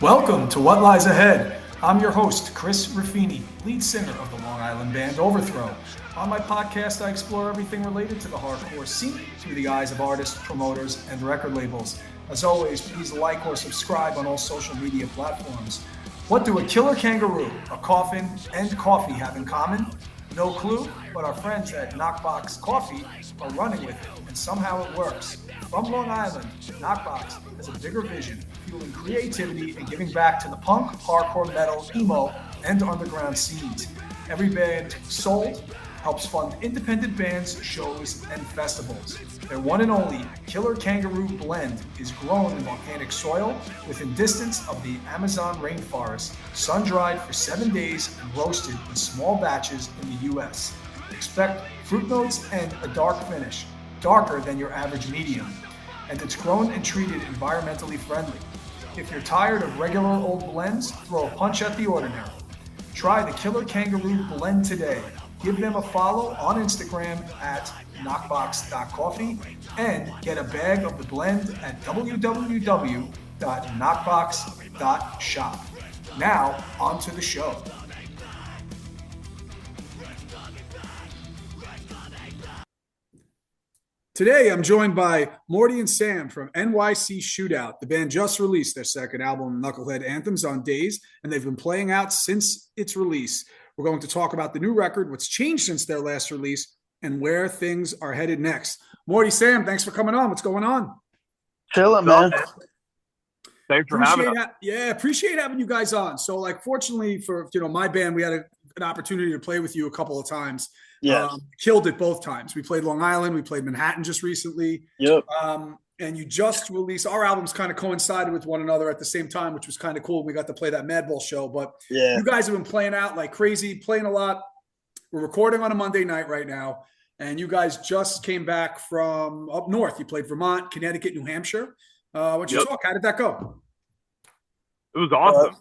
Welcome to What Lies Ahead. I'm your host, Chris Ruffini, lead singer of the Long Island band Overthrow. On my podcast, I explore everything related to the hardcore scene through the eyes of artists, promoters, and record labels. As always, please like or subscribe on all social media platforms. What do a killer kangaroo, a coffin, and coffee have in common? No clue, but our friends at Knockbox Coffee are running with it, and somehow it works. From Long Island, Knockbox has a bigger vision, fueling creativity and giving back to the punk, hardcore, metal, emo, and underground scenes. Every band sold helps fund independent bands, shows, and festivals. Their one and only Killer Kangaroo blend is grown in volcanic soil within distance of the Amazon rainforest, sun-dried for 7 days and roasted in small batches in the U.S. Expect fruit notes and a dark finish, darker than your average medium. And it's grown and treated environmentally friendly. If you're tired of regular old blends, throw a punch at the ordinary. Try the Killer Kangaroo blend today. Give them a follow on Instagram at knockbox.coffee and get a bag of the blend at www.knockbox.shop. Now, on to the show. Today, I'm joined by Morty and Sam from NYC Shootout. The band just released their second album, KNUCKLEHEad ANTHEMZ, on DAZE, and they've been playing out since its release. We're going to talk about the new record, what's changed since their last release, and where things are headed next. Morty, Sam, thanks for coming on. What's going on? Chilling, man. Thanks for having us. Appreciate having you guys on. So, fortunately for my band, we had an opportunity to play with you a couple of times. Yeah, killed it both times. We played Long Island, we played Manhattan just recently. Yep. And you just released, our albums kind of coincided with one another at the same time, which was kind of cool. We got to play that Madball show, but yeah, you guys have been playing out like crazy, playing a lot. We're recording on a Monday night right now, and you guys just came back from up north. You played Vermont, Connecticut, New Hampshire. Why don't you talk? How did that go? It was awesome.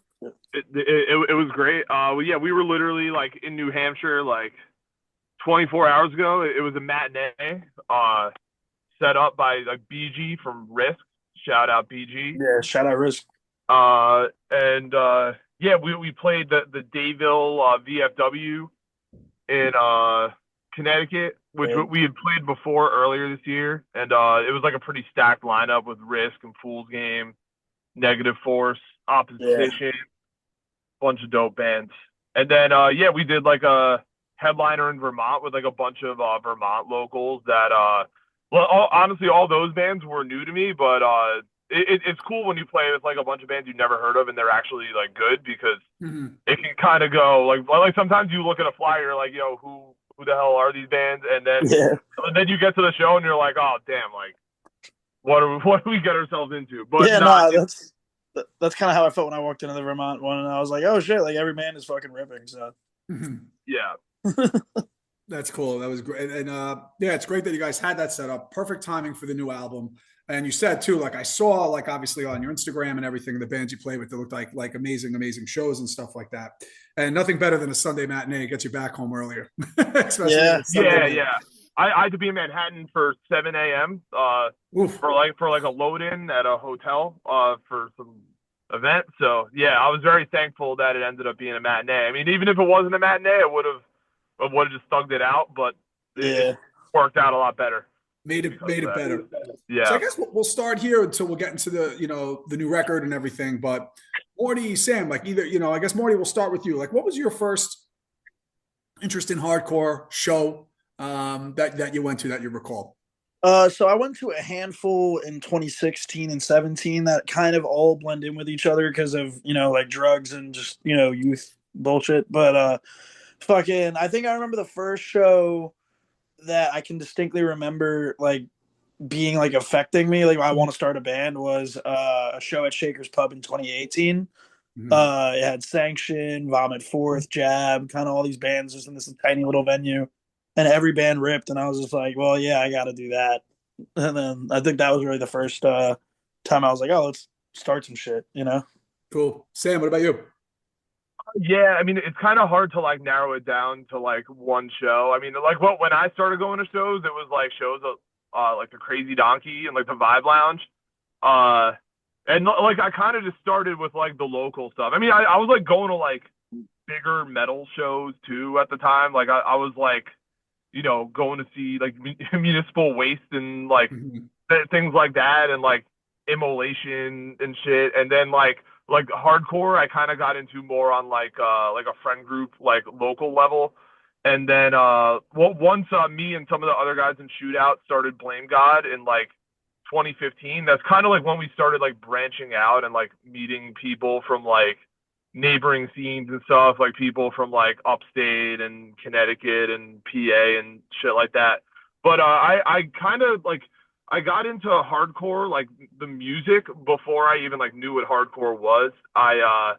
It was great. We were literally in New Hampshire 24 hours ago. It was a matinee set up by BG from Risk. Shout out BG. Yeah, shout out Risk. We played the Dayville VFW in Connecticut, which we had played before earlier this year, and it was a pretty stacked lineup with Risk and Fool's Game, Negative Force, Opposition, bunch of dope bands. And then we did a headliner in Vermont with a bunch of Vermont locals that honestly all those bands were new to me, but it's cool when you play with a bunch of bands you never heard of and they're actually good, because it can kind of go sometimes you look at a flyer, you're like, yo, who the hell are these bands? And then you get to the show and you're like, oh damn, what do we get ourselves into? But that's kind of how I felt when I walked into the Vermont one, and I was like, oh shit, every band is fucking ripping. So yeah. That's cool. That was great. And it's great that you guys had that set up. Perfect timing for the new album. And you said too, I saw obviously on your Instagram and everything, the bands you played with, they looked like amazing shows and stuff like that. And nothing better than a Sunday matinee gets you back home earlier. Yeah. I had to be in Manhattan for 7 a.m. For a load in at a hotel for some event. So yeah, I was very thankful that it ended up being a matinee. I mean, even if it wasn't a matinee, I would have just thugged it out, but it worked out a lot better. Made it better. Yeah. So I guess we'll start here until we'll get into the new record and everything. But Morty, Sam, I guess Morty, we'll start with you. What was your first interest in hardcore show that you went to that you recall? So I went to a handful in 2016 and 17 that kind of all blend in with each other because of drugs and just youth bullshit. But I think I remember the first show that I can distinctly remember being affecting me, I want to start a band, was a show at Shaker's Pub in 2018. It had Sanction, Vomit Forth, Jab, kind of all these bands just in this tiny little venue, and every band ripped, and I was just like, well, yeah, I got to do that. And then I think that was really the first time I was like, oh, let's start some shit, Cool. Sam, what about you? Yeah, I mean, it's kind of hard to narrow it down to one show. I mean, when I started going to shows, it was shows of the Crazy Donkey and the Vibe Lounge. And like I kind of just started with like the local stuff. I mean, I was like going to like bigger metal shows too at the time. Like I was like, you know, going to see like Municipal Waste and like Mhm. things like that, and like Immolation and shit. And then like hardcore, I kind of got into more on like a friend group, like local level. And then well, once me and some of the other guys in Shootout started Blame God in like 2015, that's kind of like when we started like branching out and like meeting people from like neighboring scenes and stuff, like people from like upstate and Connecticut and PA and shit like that. But I kind of like I got into hardcore, like the music, before I even like knew what hardcore was. I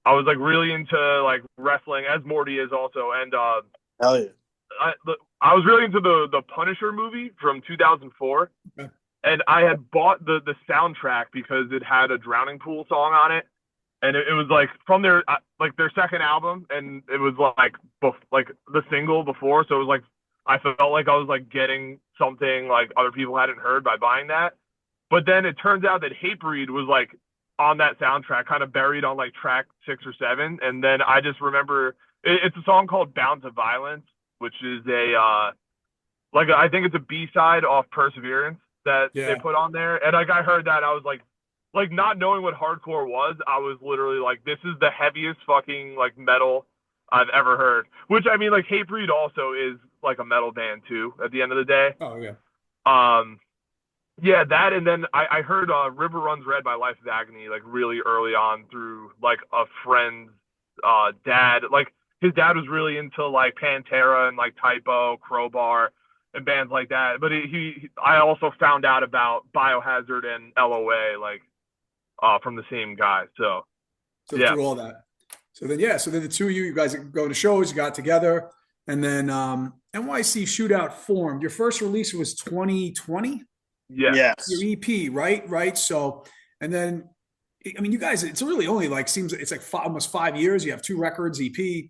was like really into like wrestling, as Morty is also, and Hell yeah. I I was really into the Punisher movie from 2004, Okay. and I had bought the soundtrack because it had a Drowning Pool song on it, and it was like from their second album, and it was like the single before, so it was like I felt like I was like getting something like other people hadn't heard by buying that. But then it turns out that Hatebreed was like on that soundtrack, kind of buried on like track 6 or 7, and then I just remember it's a song called Bound to Violence, which is a like I think it's a B-side off Perseverance that they Yeah. put on there. And like I heard that, I was like not knowing what hardcore was, I was literally like, this is the heaviest fucking like metal I've ever heard. Which I mean, like Hatebreed also is like a metal band too, at the end of the day. Oh yeah. Um yeah, that, and then I heard River Runs Red by Life of Agony like really early on through like a friend's dad. Like his dad was really into like Pantera and like Typo, Crowbar, and bands like that. But I also found out about Biohazard and LOA like from the same guy. So So yeah. through all that. So then the two of you guys go to shows, you got together, and then NYC Shootout formed. Your first release was 2020, Yeah. Yes. your EP, right? Right. So, and then, I mean, you guys, it's really only like seems it's like almost 5 years. You have 2 records, EP,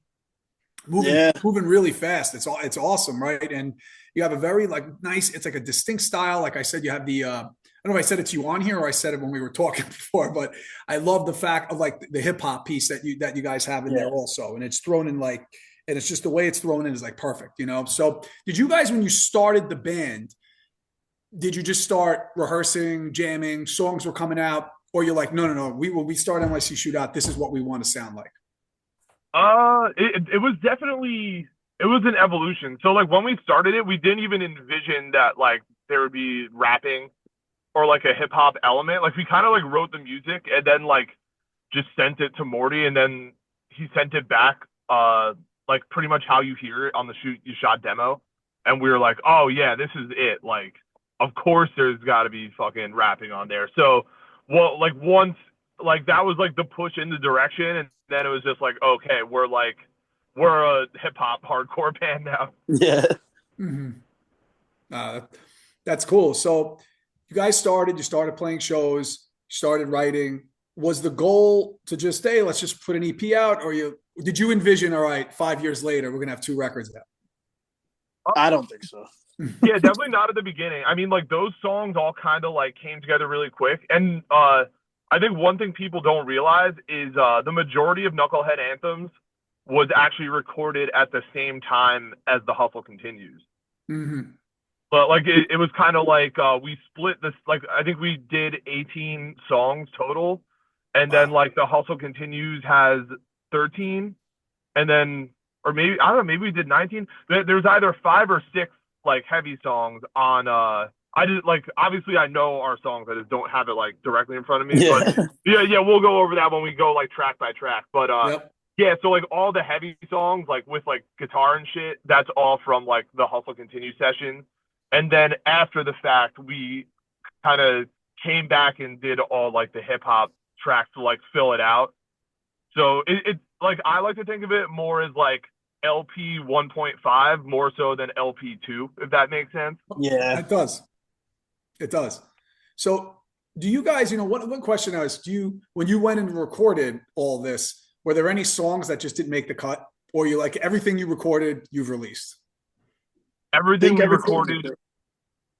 Yeah. moving really fast. It's awesome, right? And you have a very like nice. It's like a distinct style. Like I said, you have the. I don't know if I said it to you on here or I said it when we were talking before, but I love the fact of like the hip hop piece that you guys have in there also, and it's thrown in like, and it's just the way it's thrown in is like perfect, you know. So, did you guys when you started the band? Did you just start rehearsing, jamming, songs were coming out, or you're like, no, we start NYC Shootout. This is what we want to sound like. It was definitely, it was an evolution. So like when we started it, we didn't even envision that like there would be rapping or like a hip hop element. Like we kind of like wrote the music and then like just sent it to Morty, and then he sent it back like pretty much how you hear it on the Shoot You Shot demo. And we were like, oh yeah, this is it. Like, of course there's got to be fucking rapping on there. So, well, like once like that was like the push in the direction, and then it was just like, okay, we're a hip hop hardcore band now. Yeah. Mm-hmm. That's cool. So you guys you started playing shows, you started writing. Was the goal to just, hey, let's just put an EP out, or did you envision, all right, 5 years later we're gonna have 2 records out? I don't think so. Yeah, definitely not at the beginning. I mean, like those songs all kind of like came together really quick. And I think one thing people don't realize is the majority of Knucklehead Anthems was actually recorded at the same time as The Hustle Continues. Mm-hmm. But like it was kind of like we split this, like I think we did 18 songs total, and then like The Hustle Continues has 13, and then, or maybe I don't know, maybe we did 19. There's either 5 or 6 like heavy songs on I just like, obviously I know our songs, I just don't have it like directly in front of me. Yeah. But yeah, we'll go over that when we go like track by track. But Yep. yeah, so like all the heavy songs like with like guitar and shit, that's all from like the Hustle Continue session. And then after the fact, we kind of came back and did all like the hip hop tracks to like fill it out. So it like, I like to think of it more as like LP 1.5 more so than LP 2, if that makes sense. Yeah. It does. It does. So do you guys, one question I was, when you went and recorded all this, were there any songs that just didn't make the cut, or you like everything you recorded, you've released? Everything we recorded.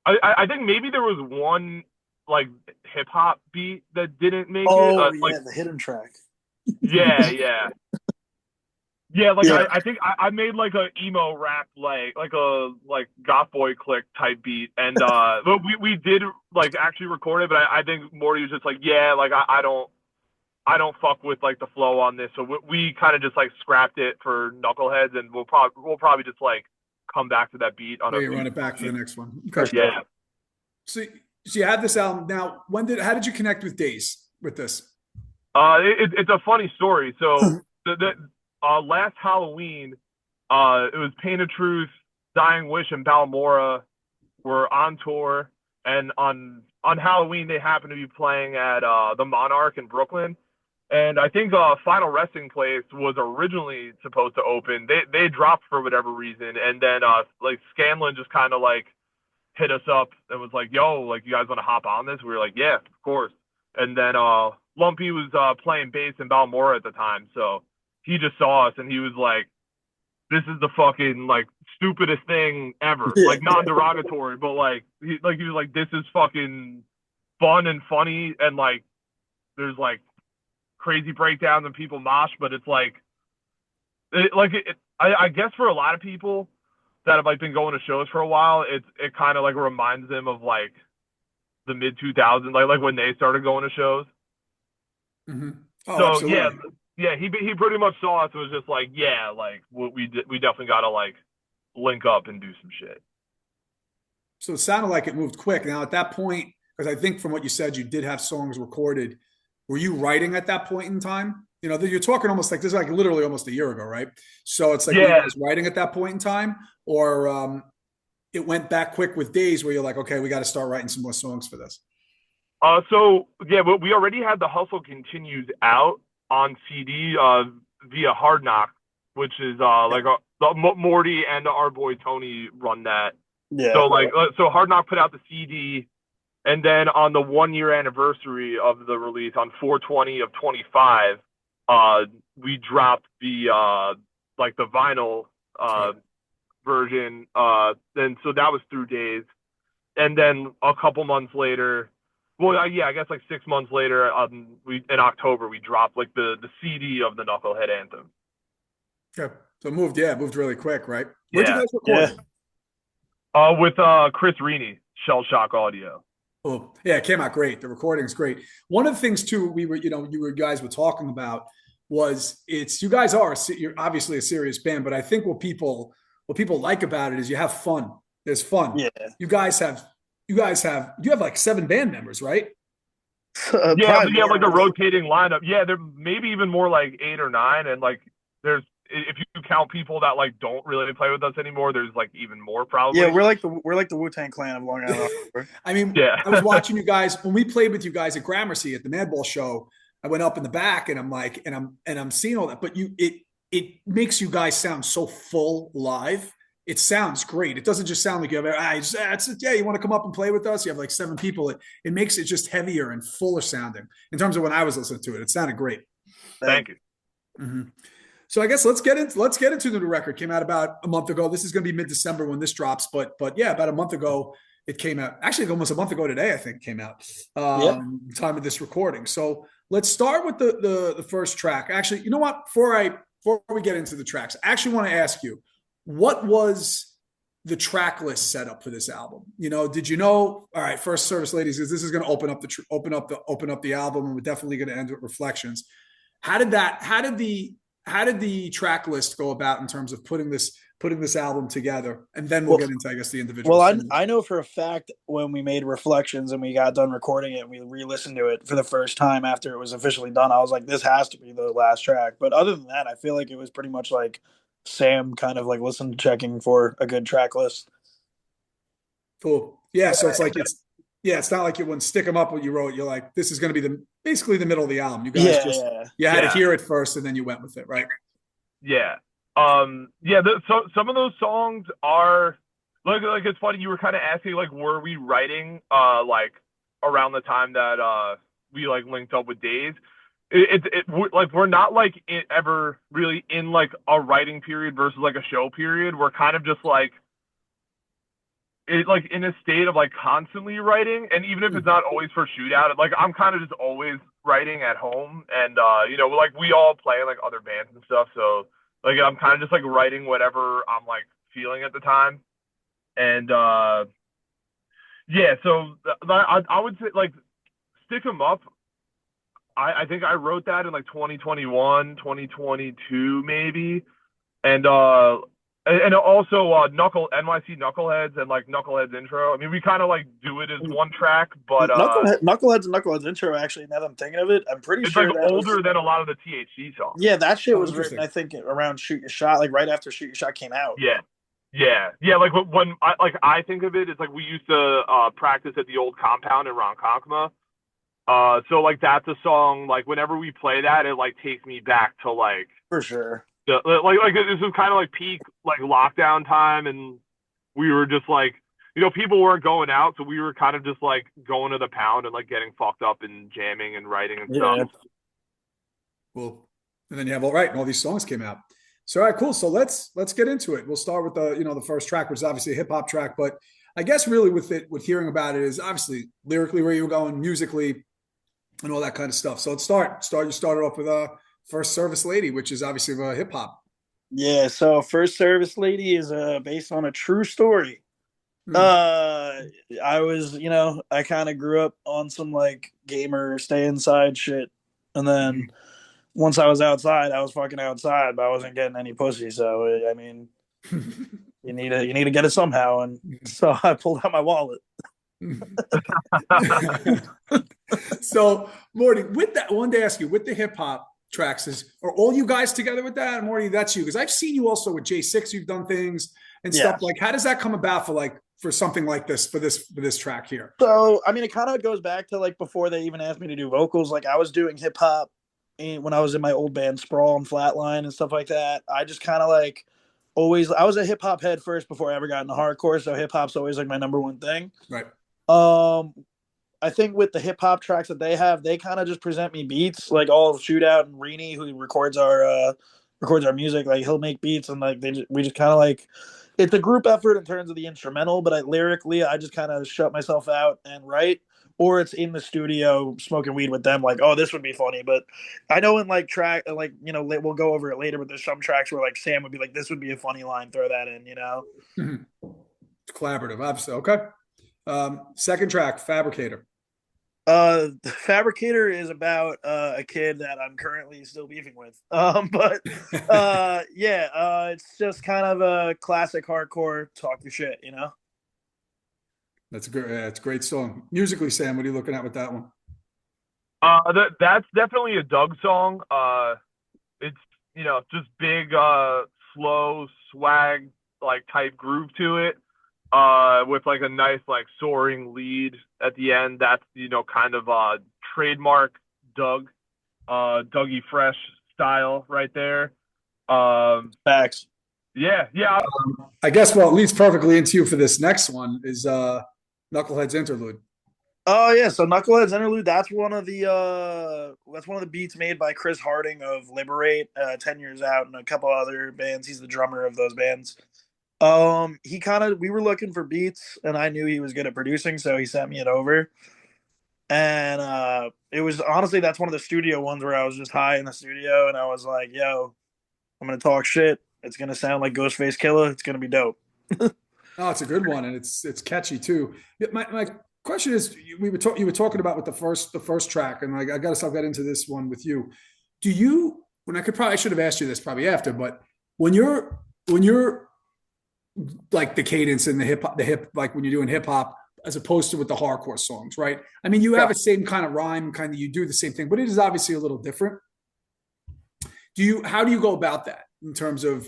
I think maybe there was one like hip hop beat that didn't make it. Oh yeah, Like the hidden track. yeah. Yeah, like Yeah. I think I made like a emo rap like a goth boy click type beat, and but we did like actually record it, but I think Morty was just like, yeah, like I don't fuck with like the flow on this, so we kind of just like scrapped it for Knuckleheads, and we'll probably just like come back to that beat on Maybe run it back for the next one. Okay. Yeah. So you had this album. Now, how did you connect with DAZE with this? It's a funny story. So the last Halloween, it was Pain of Truth, Dying Wish, and Balmora were on tour, and on Halloween they happened to be playing at the Monarch in Brooklyn, and I think Final Resting Place was originally supposed to open. They dropped for whatever reason, and then like Scanlon just kind of like hit us up and was like, "Yo, like you guys want to hop on this?" We were like, "Yeah, of course." And then Lumpy was playing bass in Balmora at the time, so he just saw us and he was like, "This is the fucking like stupidest thing ever." Yeah. Like non-derogatory, but like he was like, "This is fucking fun and funny, and like there's like crazy breakdowns and people mosh, but it's like I guess for a lot of people that have like been going to shows for a while, it kind of like reminds them of like the mid 2000s, like when they started going to shows." Mm-hmm. Oh, So absolutely. yeah, he pretty much saw us and was just like, yeah, like we definitely got to like link up and do some shit. So it sounded like it moved quick. Now, at that point, because I think from what you said, you did have songs recorded. Were you writing at that point in time? You know, you're talking almost like this is like literally almost a year ago, right? So it's like, were you Yeah. guys writing at that point in time, or it went back quick with DAZE where you're like, okay, we got to start writing some more songs for this. So yeah, but we already had The Hustle Continues out on CD via Hard Knock, which is like Morty and our boy Tony run that. Yeah. So like so Hard Knock put out the CD, and then on the 1 year anniversary of the release on 4/20 of 25, we dropped the like the vinyl version. And so that was through DAZE, and then a couple months later. Well, yeah, I guess like 6 months later, in October we dropped like the CD of the Knucklehead Anthem. Okay. So it moved really quick, right? Where'd you Yeah. guys record it? With Chris Rini, Shell Shock Audio. Oh, yeah, it came out great. The recording's great. One of the things too, you guys were talking about was you guys you're obviously a serious band, but I think what people like about it is you have fun. There's fun. Yeah. You have like 7 band members, right? Yeah, like a rotating lineup. Yeah, there maybe even more like 8 or 9, and like there's if you count people that like don't really play with us anymore, there's like even more probably. Yeah, we're like the Wu-Tang Clan of Long Island. I mean, yeah. I was watching you guys when we played with you guys at Gramercy at the Madball show. I went up in the back and I'm like, and I'm seeing all that, but it makes you guys sound so full live. It sounds great. It doesn't just sound like you have, you want to come up and play with us? You have like 7 people. It makes it just heavier and fuller sounding. In terms of when I was listening to it, it sounded great. Thank you. Mm-hmm. So I guess let's get into the new record. Came out about a month ago. This is going to be mid-December when this drops, but yeah, about a month ago it came out. Actually, almost a month ago today, I think it came out. Time of this recording. So let's start with the first track. Actually, you know what? Before we get into the tracks, I actually want to ask you, what was the track list setup for this album? You know, did you know? All right, First Service Ladies, this is going to open up the album, and we're definitely going to end with Reflections. How did the track list go about in terms of putting this album together? And then we'll get into, I guess, the individual. Well, I know for a fact when we made Reflections and we got done recording it, we re-listened to it for the first time after it was officially done. I was like, this has to be the last track. But other than that, I feel like it was pretty much like Sam kind of like checking for a good track list. Cool. Yeah. So it's like, it's not like you wouldn't stick them up what you wrote. You're like, this is going to be basically the middle of the album. You guys you had to hear it first and then you went with it, right? Yeah. So some of those songs are like it's funny. You were kind of asking like, were we writing like around the time that we like linked up with DAZE? Like we're not like ever really in like a writing period versus like a show period. We're kind of just like like in a state of like constantly writing, and even if it's not always for Shootout, like I'm kind of just always writing at home, and like we all play in like other bands and stuff, so like I'm kind of just like writing whatever I'm like feeling at the time, and yeah, so I would say like Stick 'Em Up. I think I wrote that in like 2021, 2022 maybe, and also NYC Knuckleheads and like Knuckleheads intro. I mean, we kind of like do it as one track, but Knuckleheads and Knuckleheads intro. Actually, now that I'm thinking of it, I'm pretty it's sure like older than a lot of the THC songs. Yeah, that shit was written, I think, around Shoot Your Shot, like right after Shoot Your Shot came out. Yeah. Like when I think of it, it's like we used to practice at the old compound in Ronkonkoma. So like that's a song. Like whenever we play that, it like takes me back to like for sure. Like this was kind of like peak like lockdown time, and we were just like, people weren't going out, so we were kind of just like going to the pound and like getting fucked up and jamming and writing and stuff. Well, and then you have all these songs came out. So all right, cool. So let's get into it. We'll start with the first track, which is obviously a hip hop track, but I guess really with hearing about it is obviously lyrically where you were going, musically, and all that kind of stuff. So let's start. You started off with First Service Lady, which is obviously hip hop. Yeah, so First Service Lady is based on a true story. I was, I kind of grew up on some like gamer stay inside shit, and then once I was outside, I was fucking outside, but I wasn't getting any pussy. So I mean, you need to get it somehow, and so I pulled out my wallet. So Morty, with that, I wanted to ask you, with the hip hop tracks, are all you guys together with that? Morty, that's you, because I've seen you also with J6. You've done things and stuff. Like, how does that come about for something like this for this track here? So I mean, it kind of goes back to like before they even asked me to do vocals. Like I was doing hip hop when I was in my old band Sprawl and Flatline and stuff like that. I just kind of like I was a hip hop head first before I ever got into hardcore. So hip hop's always like my number one thing. Right. I think with the hip hop tracks that they have, they kind of just present me beats, like all of Shootout and Reenie, who records our music. Like he'll make beats, and like we just kind of like, it's a group effort in terms of the instrumental, but lyrically, I just kind of shut myself out and write, or it's in the studio smoking weed with them. Like, oh, this would be funny. But I know in like track, like we'll go over it later, but there's some tracks where like Sam would be like, this would be a funny line, throw that in, It's collaborative, obviously. Okay. Second track, Fabricator. Fabricator is about a kid that I'm currently still beefing with. It's just kind of a classic hardcore talk your shit, That's great. It's a great song. Musically, Sam, what are you looking at with that one? That's definitely a Doug song. It's just big, slow swag like type groove to it. With like a nice like soaring lead at the end. That's kind of trademark Doug, Dougie Fresh style right there. Facts. Yeah. I guess what leads perfectly into you for this next one is Knucklehead's Interlude. Oh yeah, so Knucklehead's Interlude. That's one of the beats made by Chris Harding of Liberate, 10 Years Out, and a couple other bands. He's the drummer of those bands. We were looking for beats, and I knew he was good at producing, so he sent me it over. And it was honestly, that's one of the studio ones where I was just high in the studio, and I was like, yo, I'm gonna talk shit. It's gonna sound like Ghostface Killah. It's gonna be dope. Oh, it's a good one, and it's catchy too. My question is, you were talking about with the first track, and like I got to get into this one with you. I should have asked you this probably after, but when you're like the cadence and the hip, like when you're doing hip hop, as opposed to with the hardcore songs, right? I mean, you have the same kind of rhyme, you do the same thing, but it is obviously a little different. How do you go about that in terms of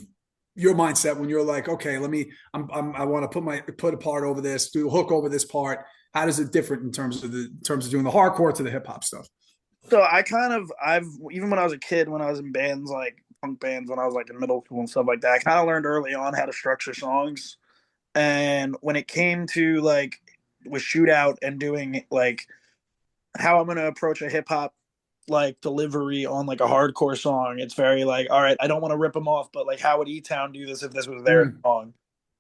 your mindset when you're like, okay, I want to put a part over this, do a hook over this part. How does it differ in terms of doing the hardcore to the hip hop stuff? So even when I was a kid, when I was in bands like punk bands, when I was like in middle school and stuff like that, I kind of learned early on how to structure songs. And when it came to like with Shootout and doing like how I'm going to approach a hip hop like delivery on like a hardcore song, it's very like, all right, I don't want to rip them off, but like how would E-Town do this if this was their song?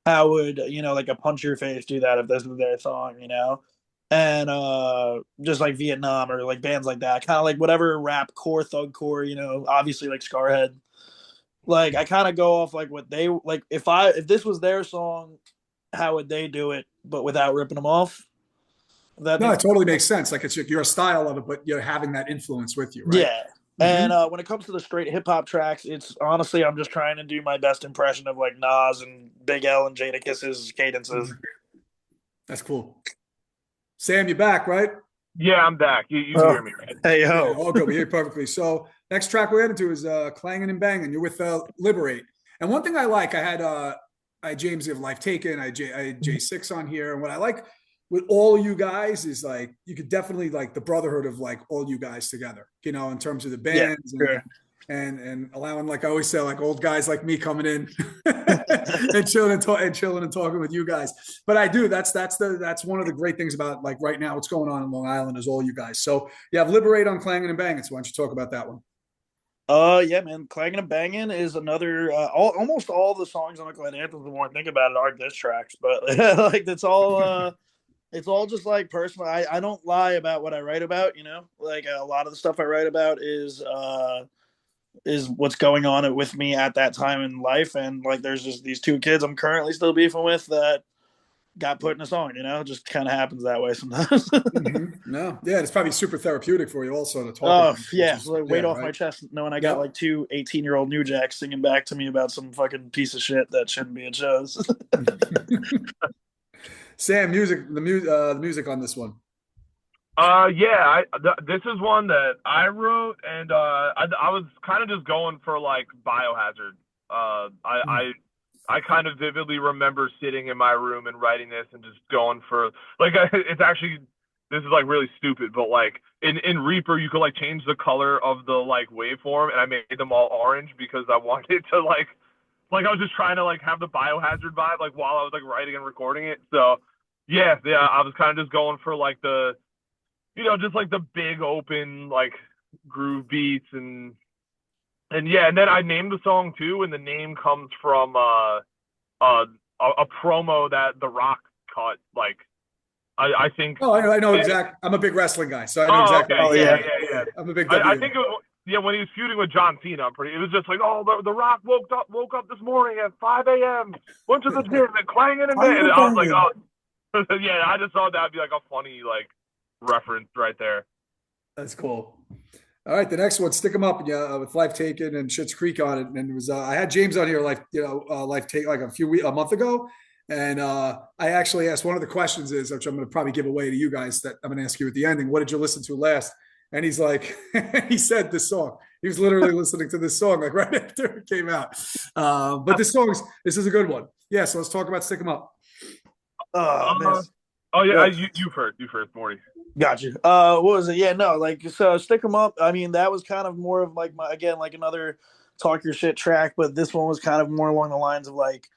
how would, like a Punch Your Face do that if this was their song, and just like Vietnam or like bands like that, kind of like whatever rap core, thug core, obviously like Scarhead. Like I kind of go off like what they like. If this was their song, how would they do it, but without ripping them off? No, it totally makes sense. Like it's your style of it, but you're having that influence with you, right? Yeah. And when it comes to the straight hip hop tracks, it's honestly I'm just trying to do my best impression of like Nas and Big L and Jadakiss's cadences. That's cool. Sam, you back, right? Yeah, I'm back. You hear me, right? Hey ho. Yeah, all good. We hear you perfectly. So next track we're into is Clanging and Banging. You're with Liberate. And one thing I like, I had James of Life Taken, I had J6 on here. And what I like with all you guys is like you could definitely like the brotherhood of like all you guys together, in terms of the bands and allowing, like I always say, like old guys like me coming in and chilling and talking with you guys. But I do. That's one of the great things about like right now what's going on in Long Island is all you guys. So you have Liberate on Clanging and Banging. So why don't you talk about that one? Yeah, man. Clanging and Banging is another. Almost all the songs on KNUCKLEHEad Anthems, the more I think about it, are diss tracks. But like that's all. It's all just like personal. I don't lie about what I write about. Like a lot of the stuff I write about is what's going on with me at that time in life. And like, there's just these two kids I'm currently still beefing with that got put in a song, just kind of happens that way sometimes. No. Yeah. It's probably super therapeutic for you also to talk. Oh yeah. Weight off my chest knowing I got like two 18-year-old New Jacks singing back to me about some fucking piece of shit that shouldn't be at shows. Sam, the music on this one. This is one that I wrote, and I was kind of just going for like Biohazard. I kind of vividly remember sitting in my room and writing this and just going for like it's actually, this is like really stupid, but like in Reaper you could like change the color of the like waveform, and I made them all orange because I wanted to like I was just trying to like have the Biohazard vibe like while I was like writing and recording it. So yeah, I was kind of just going for like the, just like the big open like groove beats and then I named the song too, and the name comes from a promo that The Rock cut. Like I think. Oh, I know exactly. I'm a big wrestling guy, so I know exactly. Okay. Oh yeah. I'm a big. I think it was, when he was feuding with John Cena, it was just like, the Rock woke up this morning at 5 a.m. went to the gym and clanging and banging. And I was like, oh, yeah. I just thought that'd be like a funny like reference right there. That's cool. All right, the next one, Stick 'Em Up, with Life Taken and Schitt's Creek on it, and it was I had James on here Life Take like a month ago, and I actually asked one of the questions is, which I'm going to probably give away to you guys, that I'm going to ask you at the ending. What did you listen to last? And he's like, he said this song. He was literally listening to this song like right after it came out. But this is a good one. Yeah, so let's talk about Stick 'Em Up. You first, Morty. Got you. What was it? Yeah, no, like, so Stick 'Em Up, I mean, that was kind of more of like like another talk your shit track, but this one was kind of more along the lines of like,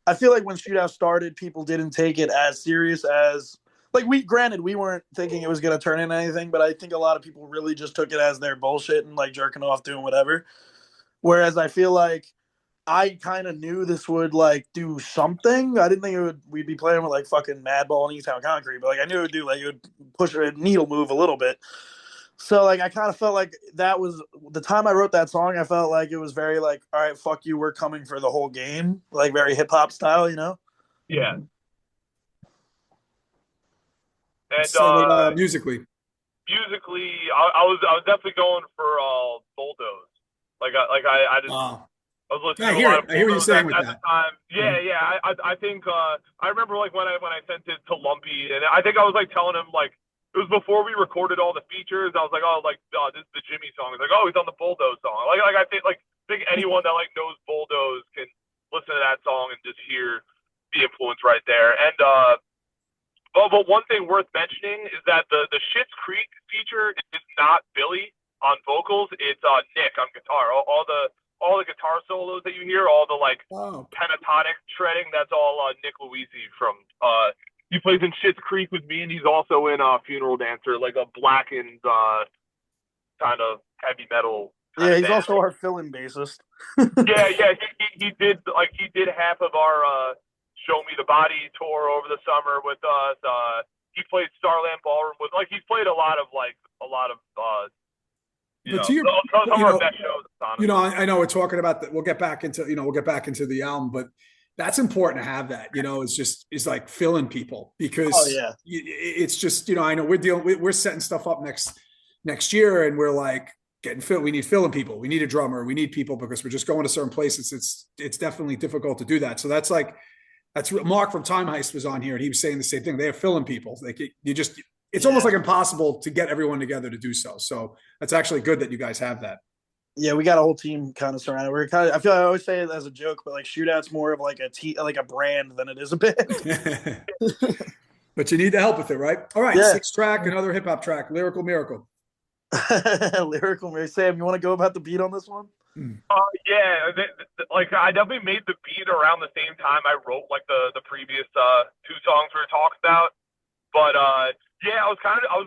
I feel like when Shootout started, people didn't take it as serious as, like, we weren't thinking it was going to turn into anything, but I think a lot of people really just took it as their bullshit and like jerking off doing whatever. Whereas I feel like I kind of knew this would like do something. I didn't think we'd be playing with like fucking Madball and E-Town Concrete, but like I knew it would push a needle move a little bit. So like I kind of felt like that was the time I wrote that song. I felt like it was very like, all right, fuck you, we're coming for the whole game, like very hip hop style, Yeah. And so, musically, I was definitely going for Bulldoze. I just. I was listening to a lot of I hear what you're saying with at that. the time. Yeah. I think I remember like when I sent it to Lumpy, and I think I was like telling him like it was before we recorded all the features. I was like, this is the Jimmy song. He's like, oh, he's on the Bulldoze song. Like I think anyone that like knows Bulldoze can listen to that song and just hear the influence right there. And but one thing worth mentioning is that the Schitt's Creek feature is not Billy on vocals. It's Nick on guitar. All the guitar solos that you hear, all the like pentatonic shredding, that's all Nick Luisi from he plays in Schitt's Creek with me, and he's also in Funeral Dancer, like a blackened kind of heavy metal. Yeah, he's also our fill-in bassist. yeah, he did half of our Show Me the Body tour over the summer with us. He played Starland Ballroom with, like, he's played a lot of But to your, some of our best shows. Honestly. I know we're talking about that. We'll get back into the album, but that's important to have that. It's like filling people because it's just I know we're setting stuff up next year, and we're like getting filled. We need filling people. We need a drummer. We need people because we're just going to certain places. It's definitely difficult to do that. So that's Mark from Time Heist was on here, and he was saying the same thing. They are filling people. Like it's almost like impossible to get everyone together to do so. So that's actually good that you guys have that. Yeah, we got a whole team kind of surrounded. We're kind of, I feel like I always say it as a joke, but like Shootout's more of like a brand than it is a band. But you need the help with it, right? All right, 6th track, another hip hop track, Lyrical Miracle. Lyrical Miracle. Sam, you want to go about the beat on this one? Yeah, like I definitely made the beat around the same time I wrote like the previous 2 songs we were talking about. But yeah, I was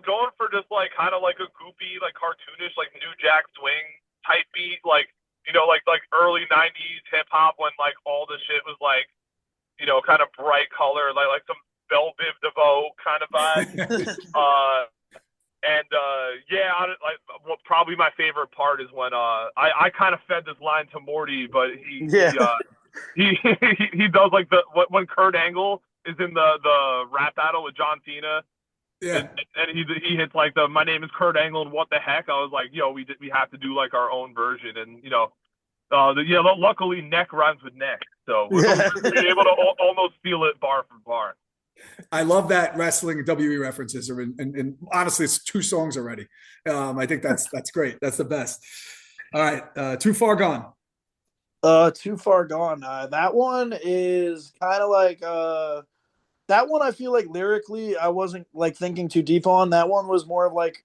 going for just like kind of like a goofy, like cartoonish, like New Jack Swing type beat, like like early '90s hip hop when like all the shit was like kind of bright color, like some Belle Biv DeVoe kind of vibe. Probably my favorite part is when I kind of fed this line to Morty, but he does like when Kurt Angle is in the rap battle with John Cena. Yeah, and he hits like my name is Kurt Angle and what the heck. I was like, we have to do like our own version, and luckily neck rhymes with neck, so we're able to almost feel it bar for bar. I love that wrestling and WE references are and honestly, it's 2 songs already. I think that's great. That's the best. All right, Too Far Gone. Too Far Gone. That one is kind of like that one. I feel like lyrically, I wasn't like thinking too deep on. That one was more of like,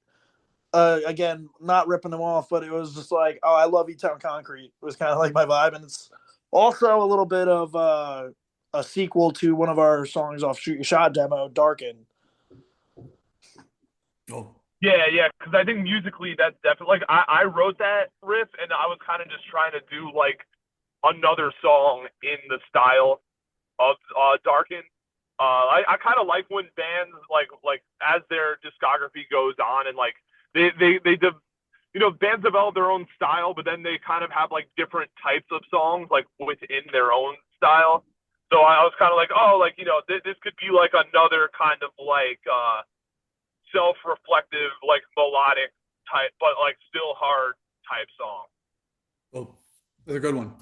again, not ripping them off, but it was just like, oh, I love E-Town Concrete. It was kind of like my vibe, and it's also a little bit of a sequel to one of our songs off Shoot Your Shot demo, Darken. Oh. Yeah, because I think musically that's definitely, like, I wrote that riff, and I was kind of just trying to do, like, another song in the style of Darken. I kind of like when bands, like as their discography goes on, and, like, bands develop their own style, but then they kind of have, like, different types of songs, like, within their own style. So I was kind of like, oh, like, this could be, like, another kind of, like, self-reflective, like, melodic type, but, like, still hard type song. Oh, that's a good one.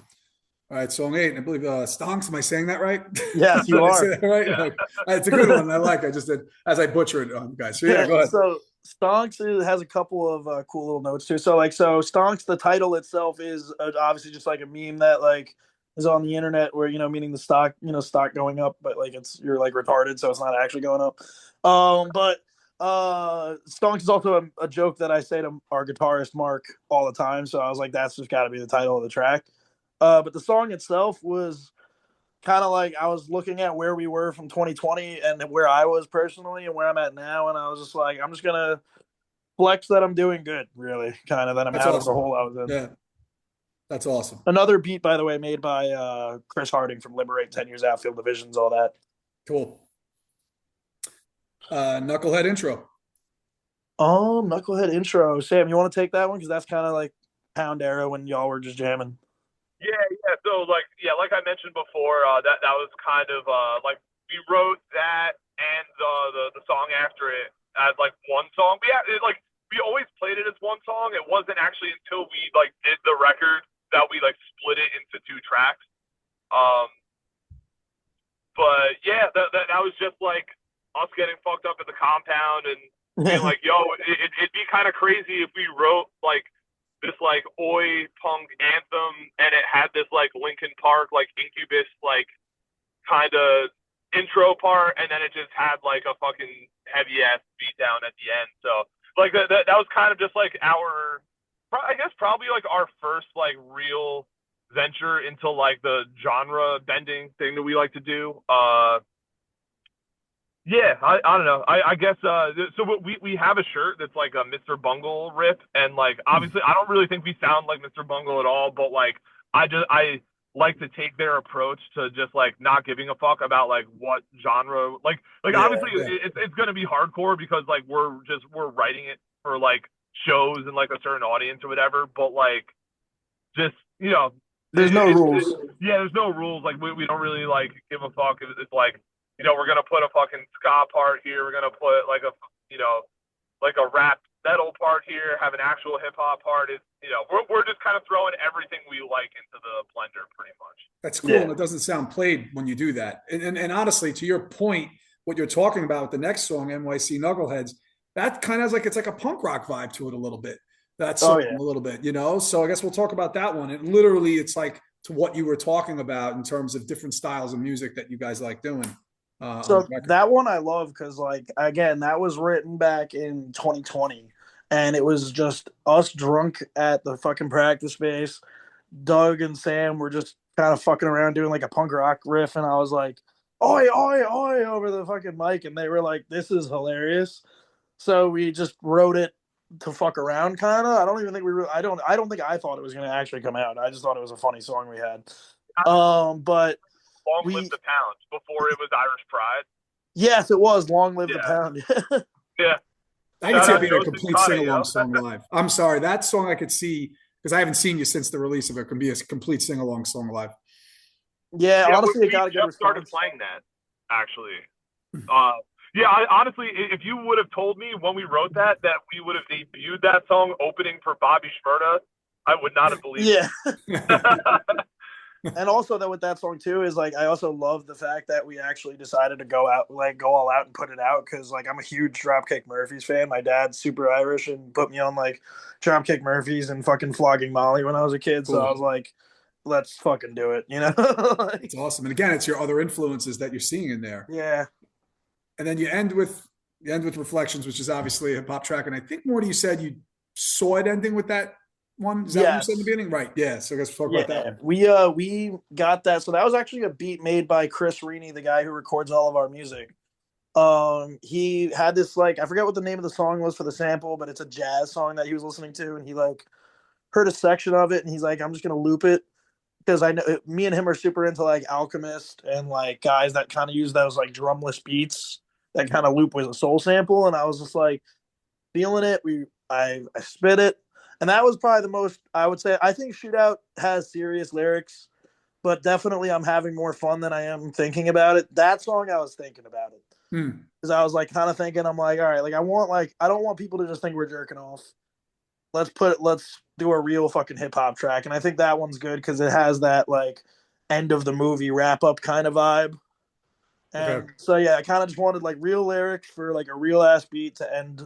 All right, song 8, I believe Stonks. Am I saying that right? Yes, you are. Right? Yeah. It's a good one. I just did as I butchered it, guys. So yeah, go ahead. So Stonks has a couple of cool little notes too. So Stonks, the title itself is obviously just like a meme that like is on the internet where meaning the stock going up, but like you're like retarded, so it's not actually going up. But Stonks is also a joke that I say to our guitarist Mark all the time. So I was like, that's just got to be the title of the track. But the song itself was kind of like I was looking at where we were from 2020 and where I was personally and where I'm at now, and I was just like, I'm just gonna flex that I'm doing good, really, kind of that I'm That's out awesome. of the hole I was in. Yeah, that's awesome. Another beat, by the way, made by Chris Harding from Liberate, 10 Years Outfield Divisions, all that. Cool. Knucklehead intro. Knucklehead intro. Sam, you want to take that one because that's kind of like Pound Era when y'all were just jamming. Yeah. So like I mentioned before, that was kind of like we wrote that and the song after it as like one song. We always played it as one song. It wasn't actually until we like did the record that we like split it into 2 tracks. But yeah, that was just like us getting fucked up at the compound and being like, yo, it'd be kind of crazy if we wrote like this like oi punk anthem and it had this like Linkin Park like Incubus like kind of intro part, and then it just had like a fucking heavy ass beat down at the end. So like that was kind of just like I guess probably like our first like real venture into like the genre bending thing that we like to do. Yeah, I don't know. I guess so we have a shirt that's like a Mr. Bungle rip, and like obviously I don't really think we sound like Mr. Bungle at all, but like I like to take their approach to just like not giving a fuck about like what genre, like obviously it's gonna be hardcore because like we're writing it for like shows and like a certain audience or whatever, but like just there's no rules. There's no rules. Like we don't really like give a fuck. It's like we're gonna put a fucking ska part here. We're gonna put like a like a rap metal part here. Have an actual hip hop part. It's we're just kind of throwing everything we like into the blender, pretty much. That's cool, and it doesn't sound played when you do that. And honestly, to your point, what you're talking about with the next song, NYC Knuckleheads, that kind of it's like a punk rock vibe to it a little bit. That song a little bit, So I guess we'll talk about that one. And literally, it's like to what you were talking about in terms of different styles of music that you guys like doing. So that one I love because, like, again, that was written back in 2020, and it was just us drunk at the fucking practice space. Doug and Sam were just kind of fucking around doing like a punk rock riff, and I was like, "Oi, oi, oi!" over the fucking mic, and they were like, "This is hilarious." So we just wrote it to fuck around, kind of. I don't even think I don't think I thought it was going to actually come out. I just thought it was a funny song we had. But Long Live the Pound before it was Irish Pride. Yes, it was Long Live the Pound. Yeah. I could see it being a complete sing-along song live. I'm sorry. That song I could see, because I haven't seen you since the release of it, can be a complete sing-along song live. Yeah, honestly, it got a good response. Started playing that, actually. Honestly, if you would have told me when we wrote that we would have debuted that song opening for Bobby Shmurda, I would not have believed it. And also that with that song too is like I also love the fact that we actually decided to go all out and put it out because like I'm a huge Dropkick Murphys fan. My dad's super Irish and put me on like Dropkick Murphys and fucking Flogging Molly when I was a kid. So I was like, let's fucking do it, It's awesome. And again, it's your other influences that you're seeing in there. Yeah. And then you end with Reflections, which is obviously a hip hop track. And I think Morty, you said you saw it ending with that one. Is that what you said in the beginning? Right. Yeah. So I guess we'll talk about that one. We got that. So that was actually a beat made by Chris Rini, the guy who records all of our music. He had this like I forget what the name of the song was for the sample, but it's a jazz song that he was listening to, and he like heard a section of it, and he's like, I'm just gonna loop it because I know me and him are super into like Alchemist and like guys that kind of use those like drumless beats that kind of loop with a soul sample, and I was just like feeling it. I spit it. And that was probably the most, I would say, I think Shootout has serious lyrics, but definitely I'm having more fun than I am thinking about it. That song, I was thinking about it. Because I was like kind of thinking, I'm like, all right, like I don't want people to just think we're jerking off. Let's do a real fucking hip hop track. And I think that one's good because it has that like end of the movie wrap up kind of vibe. And so, yeah, I kind of just wanted like real lyrics for like a real ass beat to end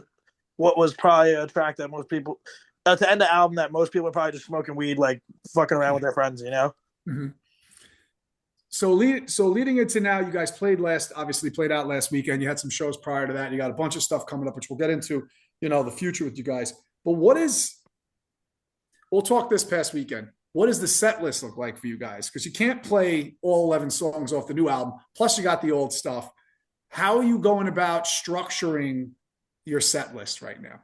what was probably a track that most people, to end the album that most people are probably just smoking weed, like fucking around with their friends, Mm-hmm. So leading into now, you guys played out last weekend. You had some shows prior to that. You got a bunch of stuff coming up, which we'll get into, the future with you guys. But we'll talk this past weekend. What does the set list look like for you guys? Because you can't play all 11 songs off the new album. Plus you got the old stuff. How are you going about structuring your set list right now?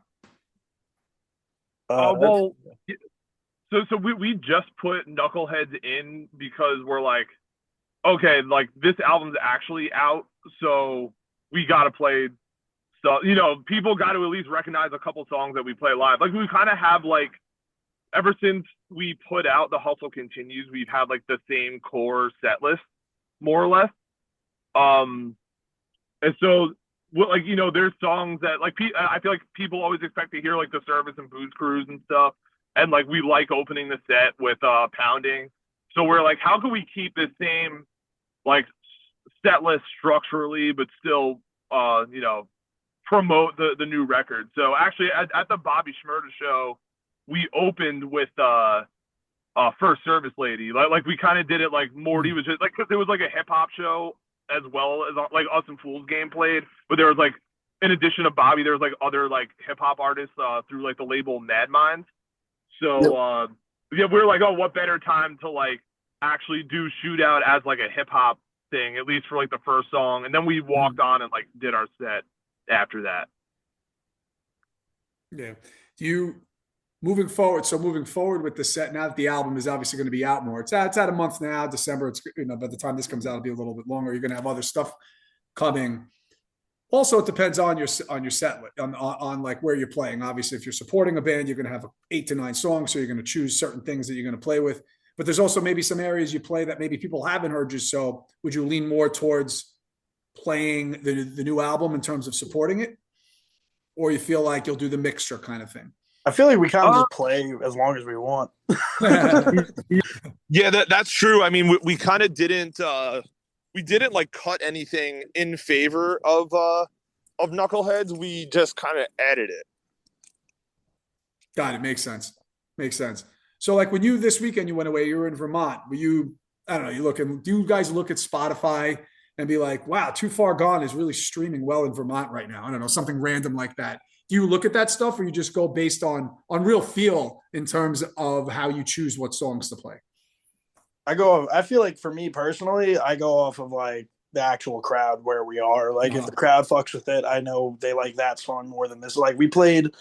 So we just put Knuckleheads in because we're like, okay, like this album's actually out, so we gotta play stuff. People got to at least recognize a couple songs that we play live. Like we kind of have like, ever since we put out The Hustle Continues, we've had like the same core set list, more or less. And so, like, there's songs that like I feel like people always expect to hear like The Service and Booze Cruise and stuff, and like we like opening the set with Pounding. So we're like, how can we keep the same like set list structurally, but still promote the new record? So actually, at the Bobby Shmurda show, we opened with First Service Lady. Like we kind of did it like Morty was just like, because it was like a hip hop show as well as like Us and Fools Game played, but there was like, in addition to Bobby, there was like other like hip hop artists through like the label Mad Minds. So we're like, oh, what better time to like actually do Shootout as like a hip hop thing, at least for like the first song, and then we walked on and like did our set after that. Yeah. moving forward with the set, now that the album is obviously going to be out more, it's out a month now, December. It's, by the time this comes out, it'll be a little bit longer. You're going to have other stuff coming. Also, it depends on your set on like where you're playing. Obviously, if you're supporting a band, you're going to have 8 to 9 songs, so you're going to choose certain things that you're going to play with. But there's also maybe some areas you play that maybe people haven't heard you. So would you lean more towards playing the new album in terms of supporting it, or you feel like you'll do the mixture kind of thing? I feel like we kind of just play as long as we want. Yeah, that's true. I mean, we kind of didn't. We didn't like cut anything in favor of Knuckleheads. We just kind of added it. Got it. Makes sense. So like when you this weekend you went away, you were in Vermont. Were you? I don't know. Do you guys look at Spotify and be like, "Wow, Too Far Gone is really streaming well in Vermont right now"? I don't know, something random like that. Do you look at that stuff, or you just go based on real feel in terms of how you choose what songs to play? I feel like for me personally, I go off of like the actual crowd where we are. Like if the crowd fucks with it, I know they like that song more than this. Like we played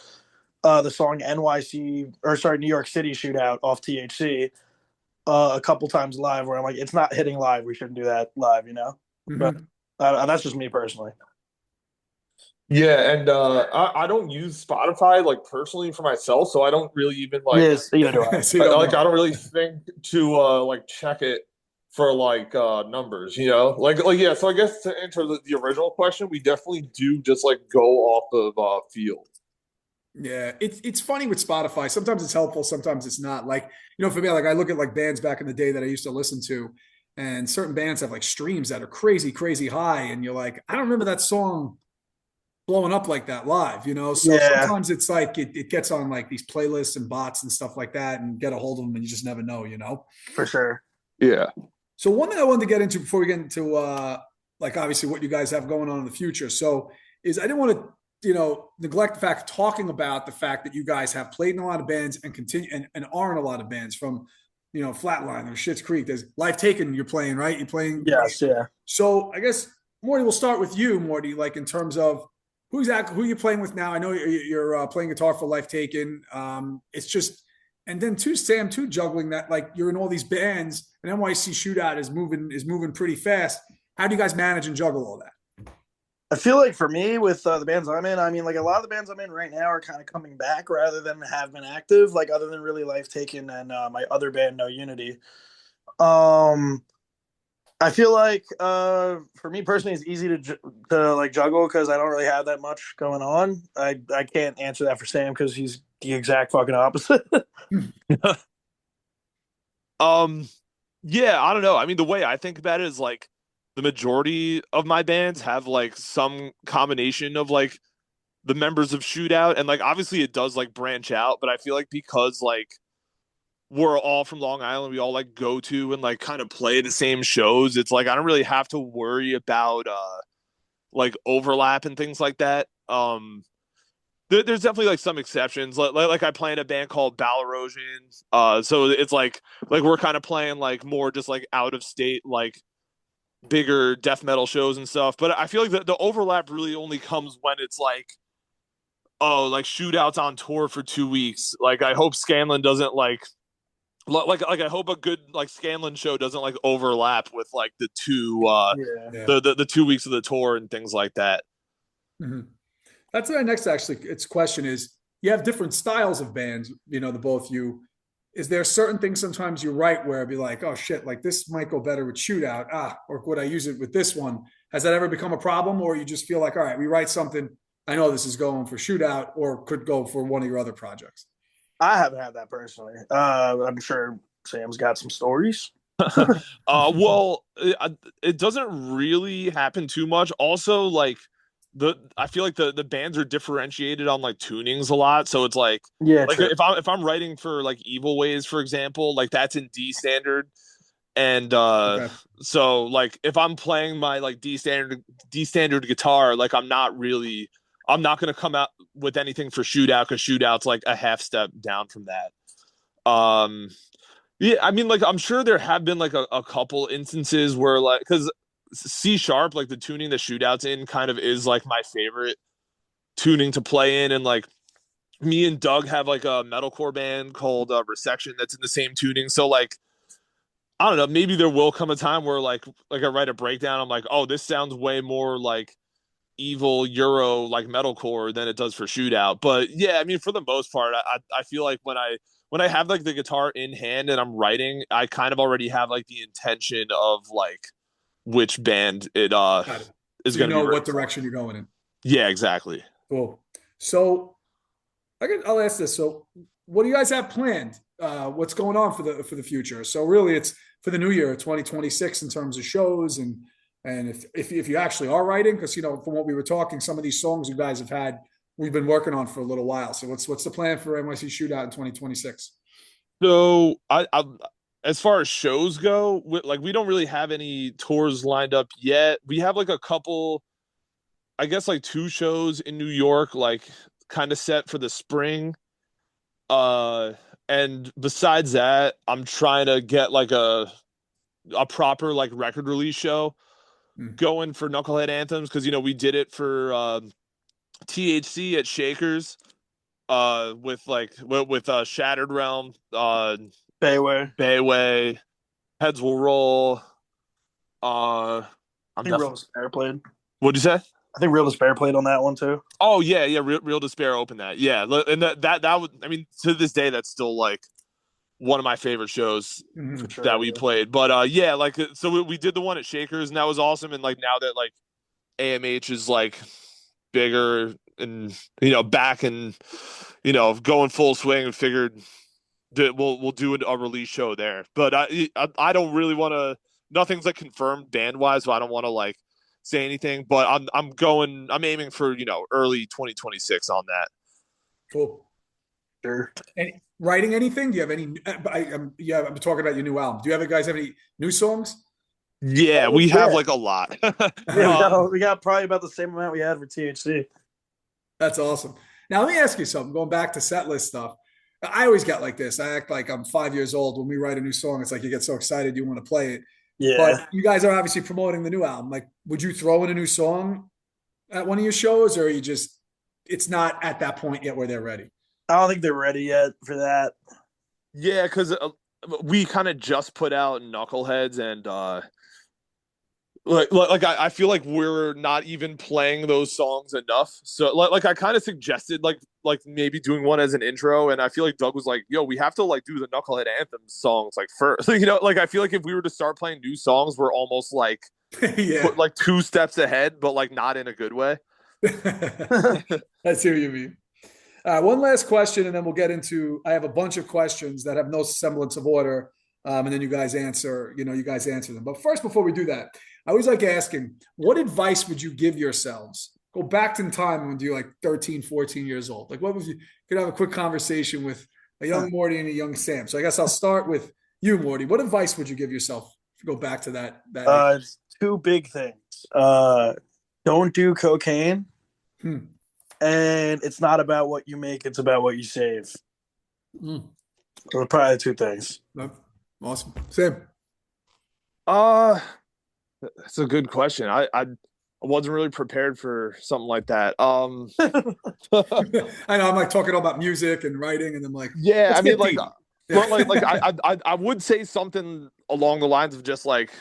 the song New York City Shootout off THC a couple times live where I'm like, it's not hitting live. We shouldn't do that live, Mm-hmm. But that's just me personally. Yeah, and I don't use Spotify like personally for myself, so I don't really even like. Yes, do I. I don't really think to like check it for like numbers, like yeah. So I guess to answer the original question, we definitely do just like go off of feel. Yeah, it's funny with Spotify. Sometimes it's helpful, sometimes it's not. Like, for me, like I look at like bands back in the day that I used to listen to, and certain bands have like streams that are crazy, crazy high, and you're like, I don't remember that song blowing up like that live, So sometimes it's like it gets on like these playlists and bots and stuff like that, and get a hold of them, and you just never know, For sure. Yeah. So one thing I wanted to get into before we get into like obviously what you guys have going on in the future. So is I didn't want to neglect the fact of talking about the fact that you guys have played in a lot of bands and continue and are in a lot of bands from Flatline or Schitt's Creek. There's Life Taken you're playing, right? You're playing. Yes, yeah. So I guess Morty, we'll start with you, Morty, like in terms of who you're playing with now. I know you're playing guitar for Life Taken. It's just, and then too, Sam, too, juggling that, like you're in all these bands, and NYC Shootout is moving pretty fast. How do you guys manage and juggle all that? I feel like for me with the bands I'm in, I mean, like a lot of the bands I'm in right now are kind of coming back rather than have been active, like other than really Life Taken and my other band, No Unity. I feel like for me personally, it's easy to like juggle because I don't really have that much going on. I can't answer that for Sam because he's the exact fucking opposite. Yeah, I don't know. I mean, the way I think about it is like the majority of my bands have like some combination of like the members of Shootout, and like obviously it does like branch out, but I feel like because like we're all from Long Island, we all like go to and like kind of play the same shows. It's like I don't really have to worry about like overlap and things like that. There's definitely like some exceptions. Like I play in a band called Balarosion. So it's like we're kind of playing like more just like out of state, like bigger death metal shows and stuff. But I feel like the overlap really only comes when it's like, oh, like Shootout's on tour for 2 weeks. Like I hope Scanlon doesn't like I hope a good like Scanlon show doesn't like overlap with like the two the 2 weeks of the tour and things like that. Mm-hmm. That's my next its question is, you have different styles of bands, the both you. Is there certain things sometimes you write where it'd be like, oh shit, like this might go better with Shootout, or would I use it with this one? Has that ever become a problem, or you just feel like, all right, we write something, I know this is going for Shootout or could go for one of your other projects? I haven't had that personally. I'm sure Sam's got some stories. Well, it doesn't really happen too much. Also, like I feel like the bands are differentiated on like tunings a lot, so it's like like true. if I'm writing for like Evil Ways, for example, like that's in D standard, and so like if I'm playing my like D standard guitar, like I'm not gonna come out with anything for Shootout because Shootout's like a half step down from that. Yeah, I mean, like I'm sure there have been like a couple instances where like because C sharp, like the tuning that Shootout's in, kind of is like my favorite tuning to play in, and like me and Doug have like a metalcore band called Resection that's in the same tuning. So like I don't know, maybe there will come a time where like I write a breakdown, I'm like, oh, this sounds way more like evil Euro like metalcore than it does for Shootout. But yeah, I mean for the most part, I feel like when I have like the guitar in hand and I'm writing, I kind of already have like the intention of like which band it Got it. is So you going to be know what written. direction you're going in. Yeah, exactly. Cool. So I'll ask this. So what do you guys have planned? What's going on for the future? So really, it's for the new year, 2026, in terms of shows and if you actually are writing, because from what we were talking, some of these songs you guys have had, we've been working on for a little while. So what's the plan for NYC Shootout in 2026? So I as far as shows go, we don't really have any tours lined up yet. We have like a couple, I guess like two shows in New York, like kind of set for the spring. And besides that, I'm trying to get like a proper like record release show going for Knucklehead Anthems, because we did it for THC at Shakers with Shattered Realm, Bayway, Heads Will Roll. I think Real Despair played. What'd you say? I think Real Despair played on that one too. Oh yeah, Real Despair opened that. Yeah, and that was, I mean, to this day, that's still like one of my favorite shows that we played. But yeah, like so we did the one at Shakers, and that was awesome. And like now that like AMH is like bigger and back and going full swing, and figured that we'll do a release show there. But I don't really want to. Nothing's like confirmed band wise, so I don't want to like say anything. But I'm aiming for early 2026 on that. Cool. Sure. And writing anything? Do you have any? I'm talking about your new album. Do you guys have any new songs? Yeah, we have like a lot. We got probably about the same amount we had for THC. That's awesome. Now let me ask you something. Going back to set list stuff, I always get like this. I act like I'm 5 years old when we write a new song. It's like you get so excited you want to play it. Yeah. But you guys are obviously promoting the new album. Like, would you throw in a new song at one of your shows, or are you just it's not at that point yet where they're ready? I don't think they're ready yet for that. Yeah, because we kind of just put out Knuckleheads, and I feel like we're not even playing those songs enough. So like I kind of suggested like maybe doing one as an intro, and I feel like Doug was like, "Yo, we have to like do the Knucklehead Anthem songs like first." Like I feel like if we were to start playing new songs, we're almost like like two steps ahead, but like not in a good way. I see what you mean. One last question, and then we'll get into. I have a bunch of questions that have no semblance of order, and then you guys answer. You guys answer them. But first, before we do that, I always like asking, what advice would you give yourselves? Go back in time when you're like 13, 14 years old. Like, what would you could have a quick conversation with a young Morty and a young Sam? So I guess I'll start with you, Morty. What advice would you give yourself if you go back to that? Two big things. Don't do cocaine. And it's not about what you make, it's about what you save. Those are probably the two things. Awesome. Sam? That's a good question. I wasn't really prepared for something like that. I know I'm like talking all about music and writing, and I'm like, yeah, I mean, I would say something along the lines of just like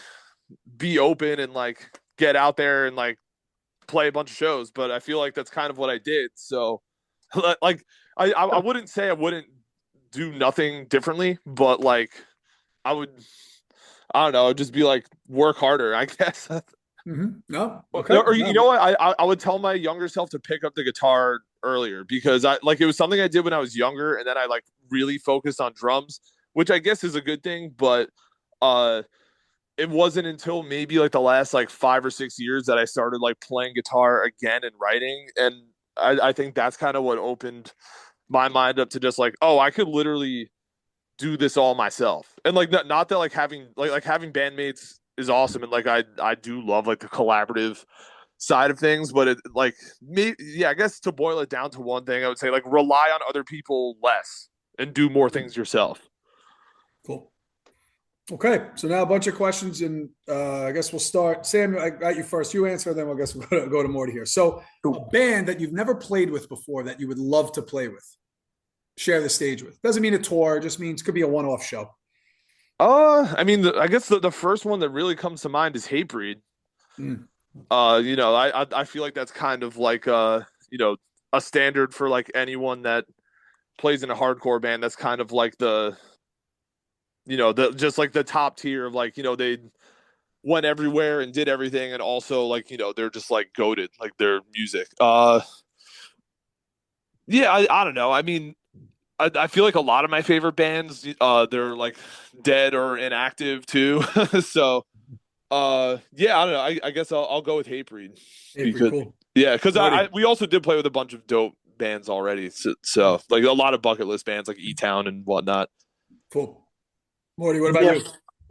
be open and like get out there and like play a bunch of shows, but I feel like that's kind of what I did. So like I wouldn't say I wouldn't do nothing differently, but like I don't know, just be like work harder, I guess. No. Okay. Or you know what? I would tell my younger self to pick up the guitar earlier, because it was something I did when I was younger, and then I like really focused on drums, which I guess is a good thing, but it wasn't until maybe like the last like 5 or 6 years that I started like playing guitar again and writing. And I think that's kind of what opened my mind up to just like, oh, I could literally do this all myself. And like, not that like having bandmates is awesome. And like, I do love like the collaborative side of things, but it like me, yeah, I guess to boil it down to one thing, I would say like rely on other people less and do more things yourself. Cool. Okay, so now a bunch of questions, and I guess we'll start. Sam, I got you first. You answer, then I guess we'll go to Morty here. So, a band that you've never played with before that you would love to play with. share the stage with? Doesn't mean a tour, just means could be a one-off show. I mean, I guess the first one that really comes to mind is Hatebreed. Mm. I feel like that's kind of like a standard for like anyone that plays in a hardcore band. That's kind of like the just like the top tier of like they went everywhere and did everything, and also like they're just like goated like their music. Yeah, I don't know. I mean, I feel like a lot of my favorite bands, they're like dead or inactive too. So, yeah, I don't know. I guess I'll go with Hatebreed. Hey, pretty cool. Yeah, because Morty. we also did play with a bunch of dope bands already. So like a lot of bucket list bands like E-Town and whatnot. Cool. Morty, what about you?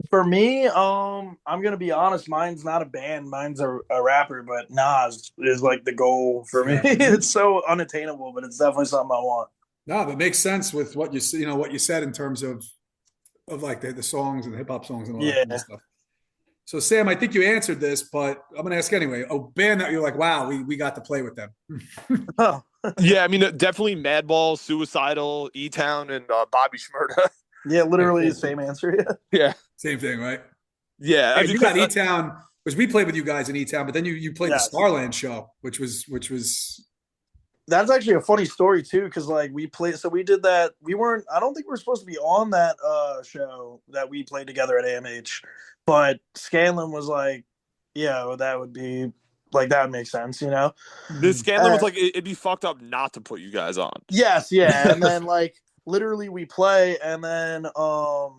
For me, I'm gonna be honest. Mine's not a band. Mine's a rapper. But Nas is like the goal for me. It's so unattainable, but it's definitely something I want. No, that makes sense with what what you said in terms of like the songs and the hip hop songs and all that kind of stuff. So Sam, I think you answered this, but I'm gonna ask anyway. A band that you're like, wow, we got to play with them. Oh. Yeah, I mean definitely Madball, Suicidal, E-Town, and Bobby Shmurda. Yeah, literally the same answer. Yeah. Same thing, right? Yeah. You got E-Town, because we played with you guys in E-Town, but then you played the Starland show, which was that's actually a funny story too, because like we did that. I don't think we were supposed to be on that show that we played together at AMH, but Scanlon was like, yeah, that would be like that would make sense, This Scanlon was like, it'd be fucked up not to put you guys on. Yes, yeah, and then like literally we play, and then I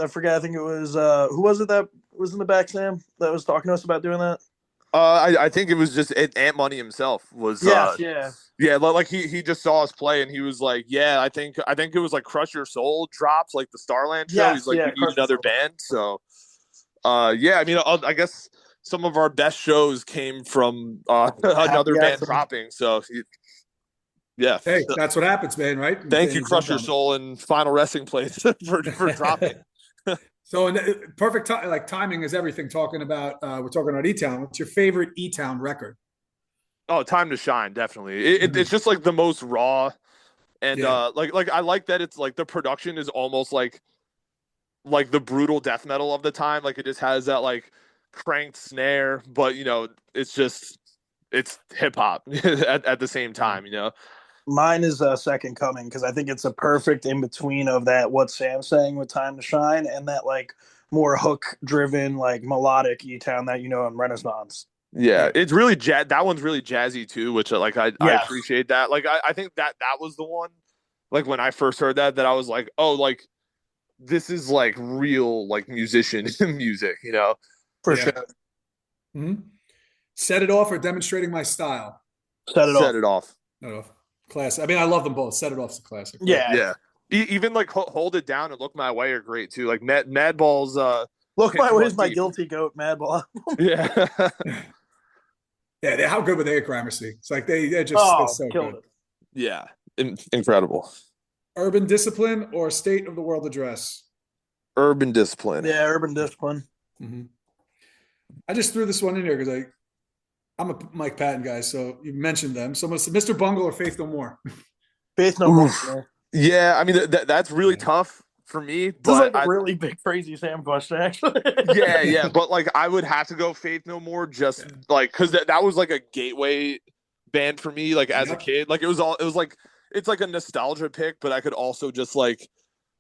forget. I think it was who was it that was in the back, Sam, that was talking to us about doing that? I think it was just Ant Money himself was. Yeah. Like he just saw us play and he was like, yeah, I think it was like Crush Your Soul drops like the Starland show. He's like, we need another band. So, yeah, I mean, I guess some of our best shows came from another band dropping. So. Yeah. Hey, that's what happens, man, right? Thank you, Crush Your Soul and Final Resting Place for dropping. So perfect timing is everything. Talking about we're talking about E-Town. What's your favorite E-Town record? Oh, Time to Shine, definitely. It's just like the most raw, and like I like that it's like the production is almost like the brutal death metal of the time. Like it just has that like cranked snare, but it's hip hop at the same time. Mine is Second Coming, because I think it's a perfect in between of that what Sam's saying with Time to Shine and that like more hook driven like melodic E-Town that in Renaissance. Yeah, it's really that one's really jazzy too, which I appreciate that. Like I think that was the one. Like when I first heard that I was like, oh, like this is like real like musician music, For sure. Mm-hmm. Set It Off or Demonstrating My Style? Set It Off. Classic. I mean, I love them both. Set It Off's a classic. Yeah. Even like Hold It Down and Look My Way are great too. Like Madball's Look My Way is my guilty goat, Madball. Yeah. Yeah, how good were they at Gramercy? It's like they're so good. It. Yeah, incredible. Urban Discipline or State of the World Address? Urban Discipline. Yeah, Urban Discipline. Mm-hmm. I just threw this one in here because I'm a Mike Patton guy, so you mentioned them. So Mr. Bungle or Faith No More? Faith No More. Yeah, I mean that's really tough for me. This is like a really big, crazy Sam question, actually. yeah, but like I would have to go Faith No More, just like because that was like a gateway band for me, like as a kid. Like it was like it's like a nostalgia pick, but I could also just like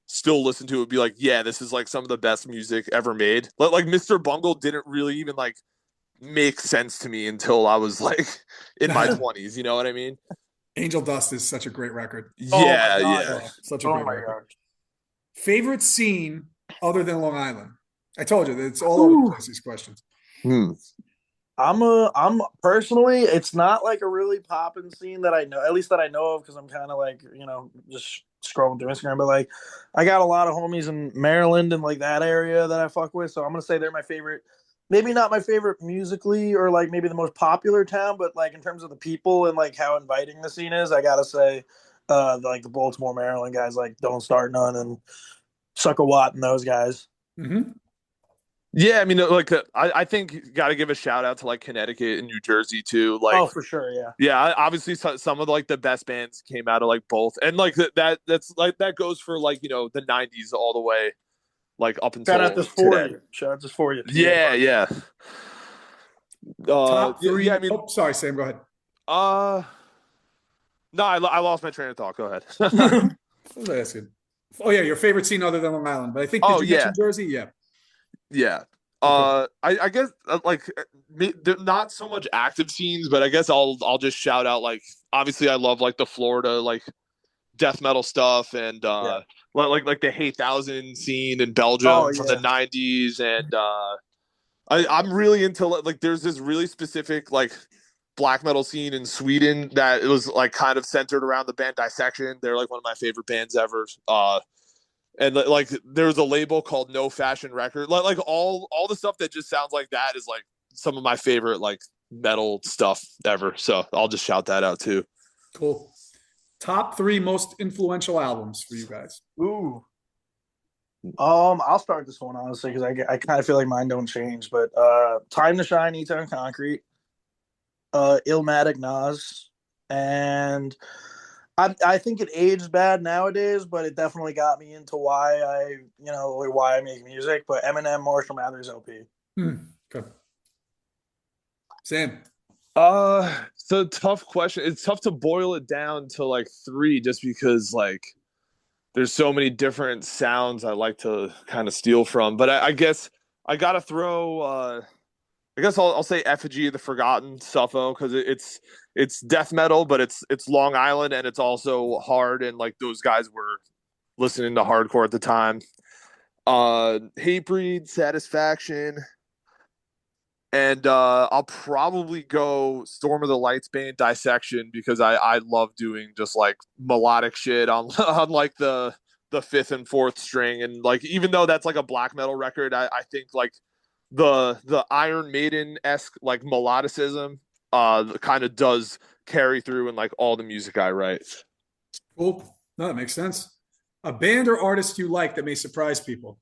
still listen to it, be like, yeah, this is like some of the best music ever made. Like Mr. Bungle didn't really even like make sense to me until I was like in my 20s. You know what I mean? Angel Dust is such a great record. Yeah. Such a great record. God. Favorite scene other than Long Island? I told you it's all over the place, these questions. I'm personally, it's not like a really popping scene that I know, at least that I know of, because I'm kind of like, just scrolling through Instagram, but like I got a lot of homies in Maryland and like that area that I fuck with, so I'm gonna say they're my favorite. Maybe not my favorite musically or like maybe the most popular town, but like in terms of the people and like how inviting the scene is, I gotta say like the Baltimore, Maryland guys, like Don't Start None and Suck a Watt and those guys. Mm-hmm. Yeah, I mean, like, I think you got to give a shout out to like Connecticut and New Jersey too. Like, Oh, for sure, yeah. yeah, obviously some of like the best bands came out of like both, and like that's like that goes for like the '90s all the way, like up Shout out until this for today. you. Shout out this for you. Yeah, yeah. Top Yeah, three. yeah. I mean, Oh, sorry, Sam. Go ahead. uh, no, I lost my train of thought. Go ahead. What was I asking? Oh yeah, your favorite scene other than Long Island. But I think did Oh you yeah, mention Jersey? Yeah. yeah. Okay. I guess like they're not so much active scenes, but I guess I'll just shout out like obviously I love like the Florida like death metal stuff and Yeah. like the Hate Thousand scene in Oh Belgium from the yeah. '90s, and I'm really into like there's this really specific like black metal scene in Sweden that it was like kind of centered around the band Dissection. They're like one of my favorite bands ever. And like there's a label called No Fashion Record. Like all the stuff that just sounds like that is like some of my favorite like metal stuff ever. So I'll just shout that out too. Cool. Top three most influential albums for you guys. Ooh. I'll start this one honestly because I kind of feel like mine don't change. But Time to Shine, Eat on Concrete, Illmatic, Nas, and I think it aged bad nowadays, but it definitely got me into why I make music. But Eminem, Marshall Mathers, LP. Okay. Sam. It's a tough question. It's tough to boil it down to like three just because like there's so many different sounds I like to kind of steal from. But I guess I gotta throw I guess I'll say Effigy of the Forgotten Suffo because it's death metal, but it's Long Island and it's also hard, and like those guys were listening to hardcore at the time. Hatebreed, Satisfaction, and I'll probably go Storm of the Lights Bane, Dissection, because I love doing just like melodic shit on on like the fifth and fourth string, and like even though that's like a black metal record, I think like the Iron Maiden-esque like melodicism kind of does carry through in like all the music I write. Cool. No, that makes sense. A band or artist you like that may surprise people.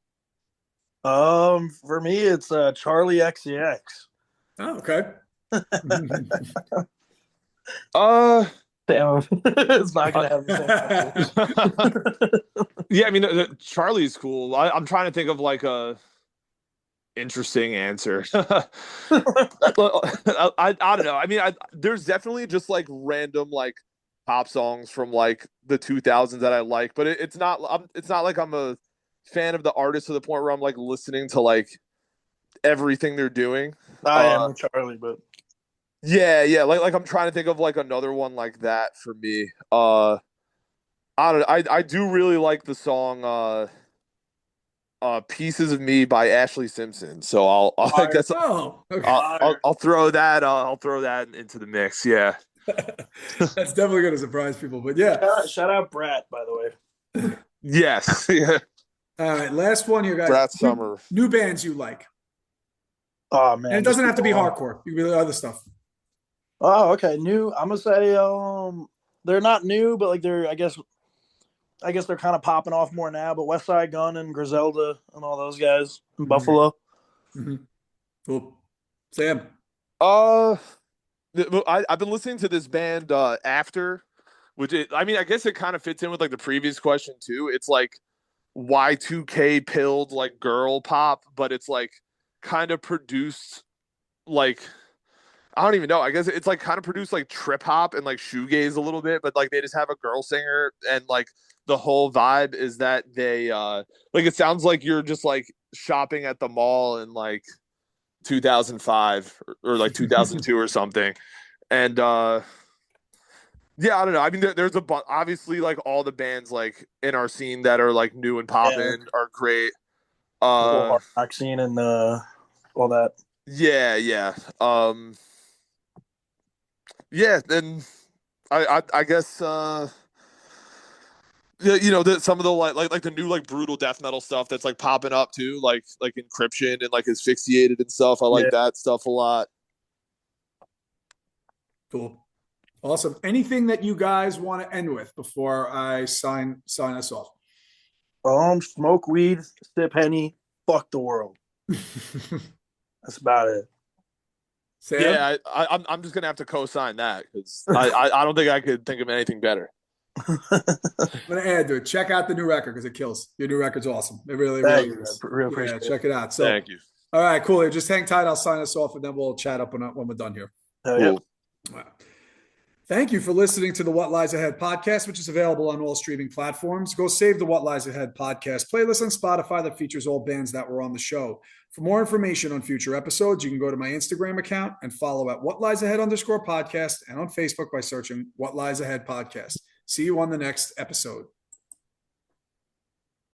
For me, it's Charlie XCX. Oh, okay. Damn, it's not gonna have the same. Yeah, I mean Charlie's cool. I'm trying to think of like a interesting answer. I don't know. I mean, there's definitely just like random like pop songs from like the 2000s that I like, but it's not like I'm a fan of the artist to the point where I'm like listening to like everything they're doing. I am with Charlie, but yeah, like I'm trying to think of like another one like that for me. I don't know. I do really like the song "Pieces of Me" by Ashley Simpson. So I guess okay. I'll throw that into the mix. Yeah. That's definitely going to surprise people. But yeah. Shout out Brat, by the way. Yes. Yeah. All right. Last one here, guys. Brat Summer. New bands you like. Oh man. And it doesn't have to be hardcore. You can be other stuff. Oh, okay. New. I'm gonna say they're not new, but like they're I guess they're kind of popping off more now. But West Side Gun and Griselda and all those guys in Buffalo. Mm-hmm. Cool. Sam. I've been listening to this band After, I mean I guess it kind of fits in with like the previous question too. It's like Y2K pilled like girl pop, but it's like kind of produced like I don't even know. I guess it's like kind of produced like trip hop and like shoegaze a little bit, but like they just have a girl singer, and like the whole vibe is that they like it sounds like you're just like shopping at the mall in like 2005 or like 2002 or something. And yeah, I don't know. I mean there's obviously like all the bands like in our scene that are like new and popping are great. The whole hard rock scene and all that. Yeah. Yeah, then I guess some of the like the new like brutal death metal stuff that's like popping up too, like Encryption and like Asphyxiated and stuff. I like that stuff a lot. Cool. Awesome. Anything that you guys want to end with before I sign us off? Smoke weed, sip Henny, fuck the world. That's about it. Sam? Yeah, I'm just gonna have to co-sign that because I don't think I could think of anything better. I'm gonna add to it. Check out the new record because it kills. Your new record's awesome. It really, Thank really you. is. I really Yeah, appreciate it. check it out. So, Thank you. all right, cool. Just hang tight. I'll sign us off, and then we'll chat up when we're done here. Hell Cool. yeah. Wow. Thank you for listening to the What Lies Ahead podcast, which is available on all streaming platforms. Go save the What Lies Ahead podcast playlist on Spotify that features all bands that were on the show. For more information on future episodes, you can go to my Instagram account and follow at What Lies Ahead _podcast and on Facebook by searching What Lies Ahead podcast. See you on the next episode.